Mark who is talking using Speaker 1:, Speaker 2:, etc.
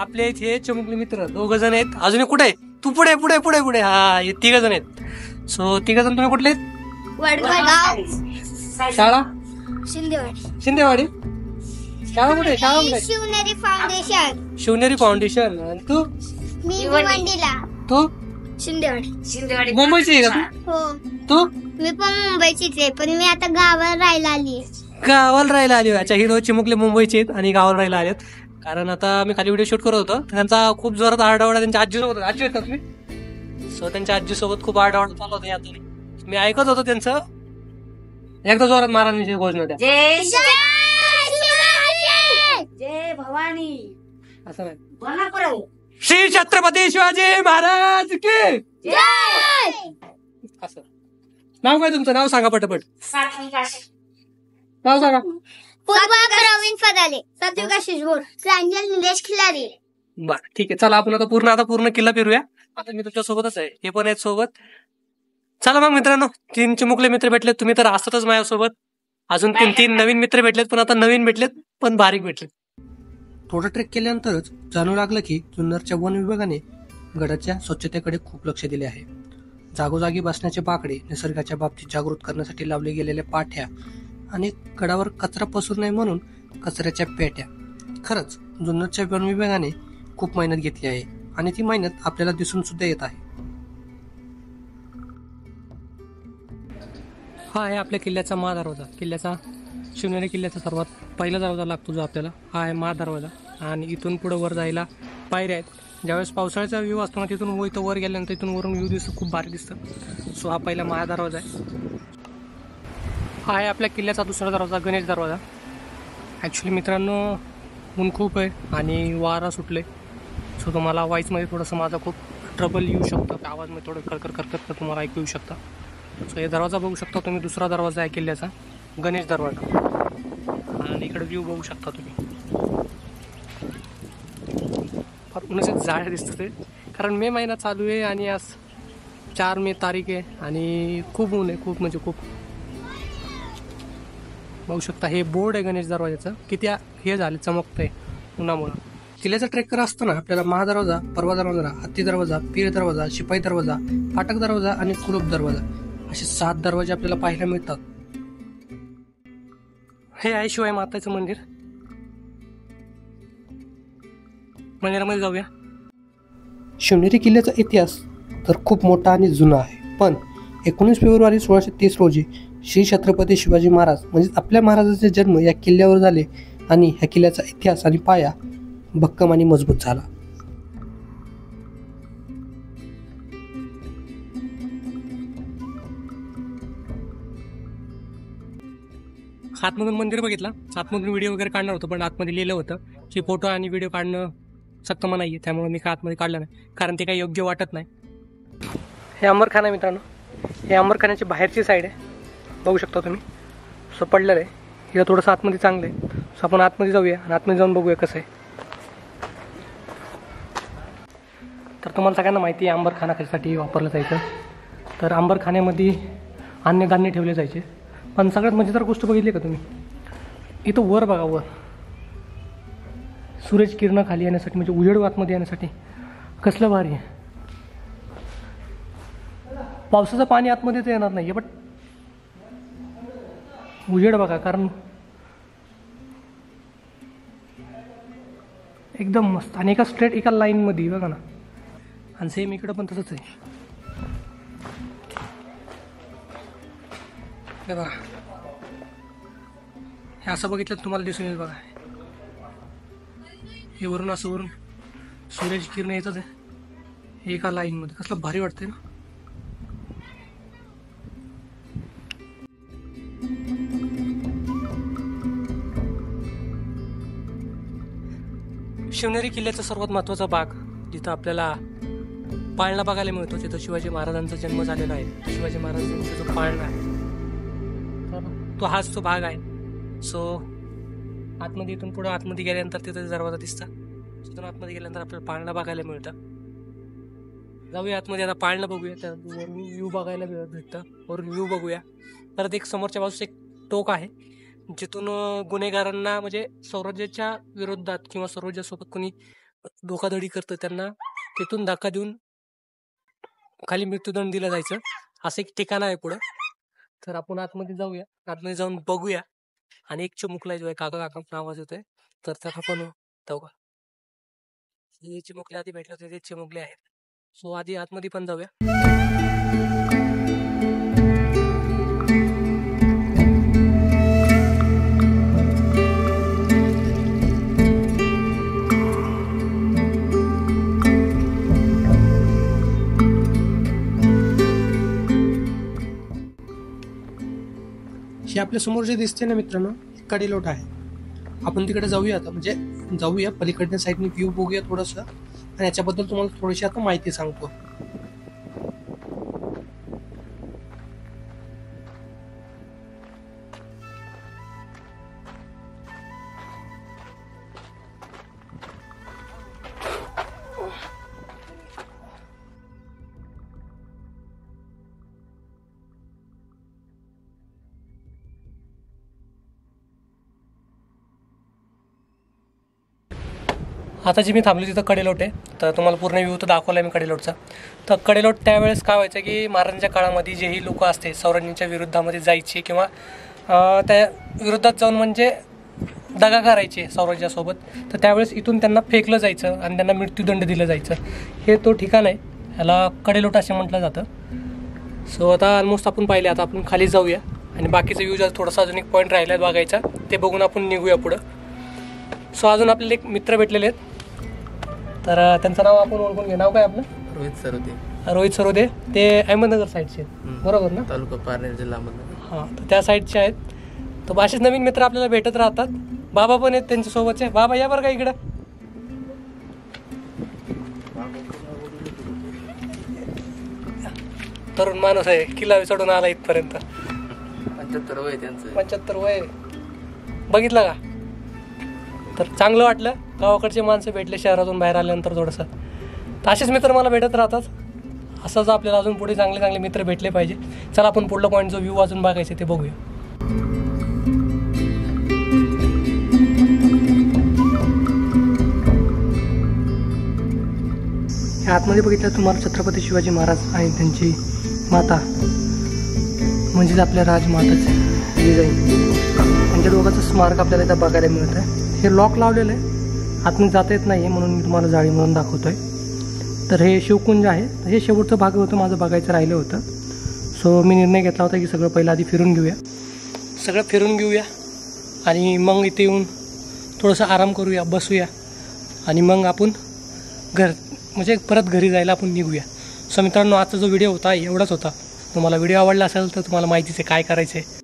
Speaker 1: आपले इथे चिमुकले मित्र 2 जण आहेत. अजून कुठे आहे? तू पुढे पुढे पुढे पुढे. हा, हे 3 जण आहेत. सो 3 जण तुम्ही कुठले शाळा? शिंदेवाडी. शाळा कुठे? शाळा कुठे? शिवनेरी फाउंडेशन. आणि तू? तू
Speaker 2: शिंदेवाडी.
Speaker 1: मुंबईची आहे का
Speaker 2: हो.
Speaker 1: तू?
Speaker 2: मी पण मुंबईचीच आहे, पण मी आता गावाला राहायला आली.
Speaker 1: गावाला राहायला आली. अच्छा, हिरो चिमुकले मुंबईचे आहेत आणि गावाला राहायला आलेत. कारण आता मी खाली व्हिडिओ शूट करत होतो, त्यांचा खूप जोरात आरडाओरडा त्यांच्या आजीसोबत. आजी आहेत का तुम्ही? सो त्यांच्या आजीसोबत खूप आरडाओरडा चालू होता यातून. मी ऐकत होतो त्यांचं. एकदा जोरात महाराजांची घोषणा द्या.
Speaker 3: जय भवानी.
Speaker 1: असं नाही. श्री छत्रपती शिवाजी महाराज की असं. नाव काय तुमचं? नाव सांगा पटपट. नाव सांगा.
Speaker 2: प्रवीण फदाले, सात्विक आशिष बोर, प्रांजल निलेश खिलारी.
Speaker 1: बरं, ठीक आहे. चला आपण आता पूर्ण किल्ला फिरूया. आता मी तुमच्या सोबतच आहे, हे पण आहेत सोबत. चला मग मित्रांनो, 3 चिमुकले मित्र भेटलेत. तुम्ही तर असतातच माझ्यासोबत. अजून 3 नवीन मित्र भेटलेत, पण आता नवीन भेटलेत पण बारीक भेटलेत. थोडं ट्रेक केल्यानंतरच जाणू लागलं की जुन्नरच्या वन विभागाने गडाच्या स्वच्छतेकडे खूप लक्ष दिले आहे. जागोजागी बसण्याचे बाकडे, निसर्गाच्या बाबतीत जागृत करण्यासाठी लावले गेलेल्या पाठ्या आणि गडावर कचरा पसरू नये म्हणून कचऱ्याच्या पेट्या. खरंच जुन्नरच्या वन विभागाने खूप मेहनत घेतली आहे आणि ती मेहनत आपल्याला दिसून सुद्धा येत आहे. हा आहे आपल्या किल्ल्याचा महादरवाजा. किल्ल्याचा शिवनेरी किल्ल्याचा सर्वात पहिला दरवाजा लागतो जो आपल्याला. हा आहे महादरवाजा. आणि इथून पुढे वर जायला पायऱ्या आहेत. ज्यावेळेस पावसाळ्याचा व्ह्यू असतो ना, तिथून इथं वर गेल्यानंतर इथून वरून व्ह्यू दिसतं, खूप भारी दिसतं. सो हा पहिला महादरवाजा आहे. हा आहे आपल्या किल्ल्याचा दुसरा दरवाजा, गणेश दरवाजा. ॲक्च्युली मित्रांनो, ऊन खूप आहे आणि वारा सुटले. सो तुम्हाला वॉईसमध्ये थोडंसं माझा खूप ट्रबल येऊ शकतं. आवाजमध्ये थोडं खरखर तुम्हाला ऐकू येऊ शकता. सो हे दरवाजा बघू शकता तुम्ही. दुसरा दरवाजा आहे किल्ल्याचा, गणेश दरवाजा. आणि इकडे व्ह्यू बघू शकता तुम्ही. फार उन्हाचे जाळे दिसतं ते, कारण मे महिना चालू आहे आणि आज 4 मे तारीख आहे आणि खूप ऊन आहे, खूप म्हणजे खूप. बघू शकता हे बोर्ड आहे गणेश दरवाजाचं, किती हे झाले चमकतंय उन्हामुळं. किल्ल्याचा ट्रेक करत असताना आपल्याला महादरवाजा, परवा दरवाजा, हत्ती दरवाजा, पीर दरवाजा, शिपाई दरवाजा, फाटक दरवाजा आणि कुलूप दरवाजा असे 7 दरवाजे आपल्याला पाहायला मिळतात. हे आहे शिवाई माताचं मंदिर. मंदिरामध्ये जाऊया. शिवनेरी किल्ल्याचा इतिहास तर खूप मोठा आणि जुना आहे, पण 19 फेब्रुवारी 1630 रोजी श्री छत्रपती शिवाजी महाराज म्हणजे आपल्या महाराजांचे जन्म या किल्ल्यावर झाले आणि ह्या किल्ल्याचा इतिहास आणि पाया भक्कम आणि मजबूत झाला. आतमधून मंदिर बघितला. आतमधून व्हिडिओ वगैरे काढणार होतो, पण आतमध्ये लिहिलं होतं की फोटो आणि व्हिडिओ काढणं सक्त मनाई आहे, त्यामुळे मी काय आतमध्ये काढलं नाही, कारण ते काही योग्य वाटत नाही. हे अंबरखाना आहे मित्रांनो. हे अंबरखान्याची बाहेरची साईड आहे, बघू शकता तुम्ही. सो पडलेलं आहे. इथं थोडंसं आतमध्ये चांगलं आहे. सो आपण आतमध्ये जाऊया आणि आतमध्ये जाऊन बघूया कसं आहे. तर तुम्हाला सगळ्यांना माहिती आहे अंबरखाना कशासाठी वापरलं जायचं. तर अंबरखान्यामध्ये अन्नधान्य ठेवले जायचे. पण सगळ्यात मजेदार गोष्ट बघितली का तुम्ही? इथं वर बघा, वर सूरज किरण खाली येण्यासाठी म्हणजे उजेड आतमध्ये येण्यासाठी कसलं भारी आहे. पावसाचं पाणी आतमध्ये तर येणार नाही, बट उजेड बघा, कारण एकदम मस्त. आणि एका स्ट्रेट एका लाईनमध्ये बघा ना. आणि सेम इकडं पण तसंच आहे. बघा, हे असं बघितलं तुम्हाला दिसून येईल बघा. हे वरून असं वरून सूर्याची किरण येतच आहे एका लाईनमध्ये. कसलं भारी वाटतंय ना. शिवनेरी किल्ल्याचा सर्वात महत्त्वाचा भाग जिथं आपल्याला पाळणा बघायला मिळतो, तिथं शिवाजी महाराजांचा जन्म झालेला आहे. शिवाजी महाराजांचा जो पाळणा आहे तर तो हाच तो भाग आहे. सो आतमध्ये इथून पुढं आतमध्ये गेल्यानंतर तिथं दरवाजा दिसतात. तिथून आतमध्ये गेल्यानंतर आपल्याला पाळणा बघायला मिळतं. जाऊया आतमध्ये. आता पाळणा बघूया, त्या वरून व्ह्यू बघायला भेटतं. वरून व्ह्यू बघूया. परत एक समोरच्या बाजूस एक टोक आहे जिथून गुन्हेगारांना म्हणजे स्वराज्याच्या विरोधात किंवा स्वराज्यासोबत कोणी धोकाधडी करतं त्यांना तिथून धक्का देऊन खाली मृत्यूदंड दिला जायचं, असं एक ठिकाण आहे पुढं. तर आपण आतमध्ये जाऊया, आतमध्ये जाऊन बघूया. आणि एक चिमुकला जो आहे काका काका आवाज येतोय, तर त्याला पण जाऊ का. हे चिमुकले आधी भेटले होते ते चिमुकले आहेत. सो आधी आतमध्ये पण जाऊया. हे आपल्या समोर जे दिसते ना मित्रांनो, कडेलोट आहे. आपण तिकडे जाऊया आता, म्हणजे जाऊया पलीकडच्या साईडने व्ह्यू बघूया थोडंसं, आणि याच्याबद्दल तुम्हाला थोडीशी आता माहिती सांगतो. आता जी मी थांबली तिथं कडेलोट आहे, तर तुम्हाला पूर्ण व्ह्यू तर दाखवला मी कडेलोटचा. तर कडेलोट त्यावेळेस काय व्हायचं की महाराजांच्या काळामध्ये जेही लोक असते सौरांनीच्या विरुद्धामध्ये जायचे किंवा त्या विरोधात जाऊन म्हणजे दगा करायचे सौराज्यासोबत, तर त्यावेळेस इथून त्यांना फेकलं जायचं आणि त्यांना मृत्यूदंड दिलं जायचं. हे तो ठिकाण आहे, ह्याला कडेलोट असे म्हटलं जातं. सो आता ऑलमोस्ट आपण पाहिले, आता आपण खाली जाऊया आणि बाकीचं व्ह्यू जर थोडासा अजून एक पॉईंट राहिला बघायचा, ते बघून आपण निघूया पुढं. सो अजून आपल्याला एक मित्र भेटलेले आहेत, तर त्यांचं नाव आपण ओळखून घे. नाव काय आपलं? रोहित सरोदे. ते अहमदनगर साईडचे आहेत, बरोबर ना?
Speaker 4: तालुका पारनेर, जिल्हा अहमदनगर.
Speaker 1: हां, तर त्या साईडचे आहेत. तर असेच नवीन मित्र आपल्याला भेटत राहतात. बाबा पण आहेत त्यांच्यासोबतचे. बाबा या बरं का इकडं. तरुण माणूस आहे, किल्ला चढून आला इथपर्यंत.
Speaker 4: 75 वय त्यांचं.
Speaker 1: 75 वय. बघितलं का? तर चांगलं वाटलं, गावाकडचे माणसं भेटले शहरातून बाहेर आल्यानंतर थोडंसं. तर असेच मित्र मला भेटत राहतात. असंच आपल्याला अजून पुढे चांगले चांगले मित्र भेटले पाहिजे. चला आपण पुढला पॉईंट जो व्ह्यू अजून बघायचे ते बघूया. आतमध्ये बघितलं तुम्हाला छत्रपती शिवाजी महाराज आणि त्यांची माता, म्हणजेच आपल्या राजमाताची जिजाई, त्यांच्या दोघांचं स्मारक आपल्याला इथं बघायला मिळत आहे. हे लॉक लावलेलं आहे, आतमध्ये जाता येत नाही म्हणून मी तुम्हाला जाळी म्हणून दाखवतोय. तर हे शिवकुंज आहे. हे शेवटचं भाग होतं माझं बघायचं राहिलं होतं. सो मी निर्णय घेतला होता की सगळं पहिलं आधी फिरून घेऊया, सगळं फिरून घेऊया आणि मग इथे येऊन थोडंसं आराम करूया, बसूया आणि मग आपण म्हणजे परत घरी जायला आपण निघूया. सो मित्रांनो, आजचा जो व्हिडिओ होता एवढाच होता. तुम्हाला व्हिडिओ आवडला असेल तर तुम्हाला माहितीच आहे काय करायचं आहे.